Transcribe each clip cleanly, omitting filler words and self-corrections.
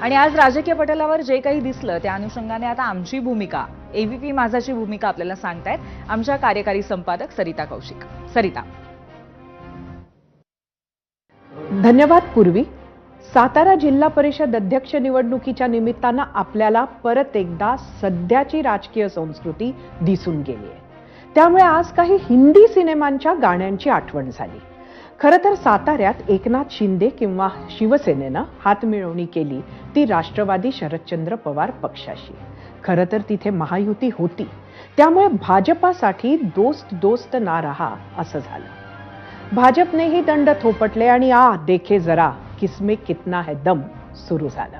आणि आज राजकीय पटलावर जे काही दिसलं त्या अनुषंगाने आता आमची भूमिका, एबीपी माझाची भूमिका आपल्याला सांगतायत आमच्या कार्यकारी संपादक सरिता कौशिक. सरिता. धन्यवाद पूर्वी. सातारा जिल्हा परिषद अध्यक्ष निवडणुकीच्या निमित्तानं आपल्याला परत एकदा सध्याची राजकीय संस्कृती दिसून गेली आहे. त्यामुळे आज काही हिंदी सिनेमांच्या गाण्यांची आठवण झाली. खरं तर साताऱ्यात एकनाथ शिंदे किंवा शिवसेनेनं हातमिळवणी केली ती राष्ट्रवादी शरदचंद्र पवार पक्षाशी. खरं तर तिथे महायुती होती, त्यामुळे भाजपासाठी दोस्त दोस्त ना रहा असं झालं. भाजपनेही दंड थोपटले आणि देखे जरा किसमें कितना है दम सुरू झालं.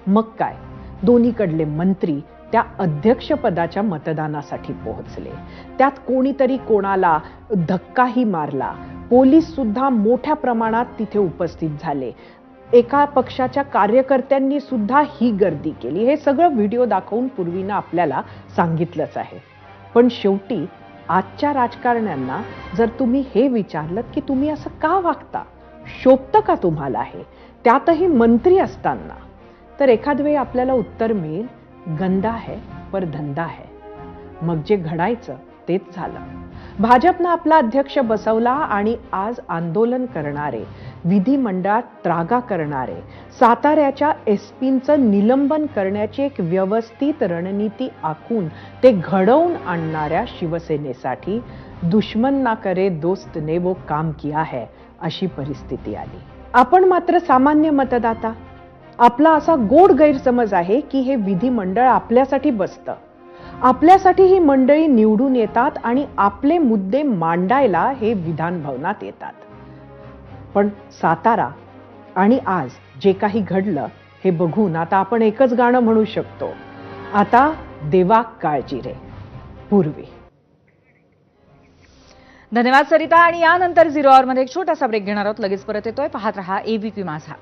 मग काय, दोन्हीकडले मंत्री त्या अध्यक्षपदाच्या मतदानासाठी पोहोचले. त्यात कोणीतरी कोणाला धक्काही मारला. पोलीस सुद्धा मोठ्या प्रमाणात तिथे उपस्थित झाले. एका पक्षाच्या कार्यकर्त्यांनी सुद्धा ही गर्दी केली. हे सगळं व्हिडिओ दाखवून पूर्वीनं आपल्याला सांगितलंच आहे. पण शेवटी आजच्या राजकारण्यांना जर तुम्ही हे विचारलं की तुम्ही असं का वागता, शोभतं का तुम्हाला हे, त्यातही मंत्री असताना, तर एखाद वेळी आपल्याला उत्तर मिळेल, गंदा है पर धंदा है. मग जे घडायचं तेच झालं. भाजपनं आपला अध्यक्ष बसवला आणि आज आंदोलन करणारे, विधिमंडळात त्रागा करणारे, साताऱ्याच्या एसपींचं निलंबन करण्याची एक व्यवस्थित रणनीती आखून ते घडवून आणणाऱ्या शिवसेनेसाठी दुश्मन ना करे दोस्त ने वो काम किया है अशी परिस्थिती आली. आपण मात्र सामान्य मतदाता. आपला असा गोड गैरसमज आहे की हे विधिमंडळ आपल्यासाठी बसतं, आपल्यासाठी ही मंडळी निवडून येतात आणि आपले मुद्दे मांडायला हे विधान भवनात येतात. पण सातारा आणि आज जे काही घडलं हे बघून आता आपण एकच गाणं म्हणू शकतो, आता देवा काळजी रे पूर्वी. धन्यवाद सरिता. आणि यानंतर 0 आवर मध्ये एक छोटासा ब्रेक घेणार आहोत. लगेच परत येतोय. पाहत रहा एबीपी माझा.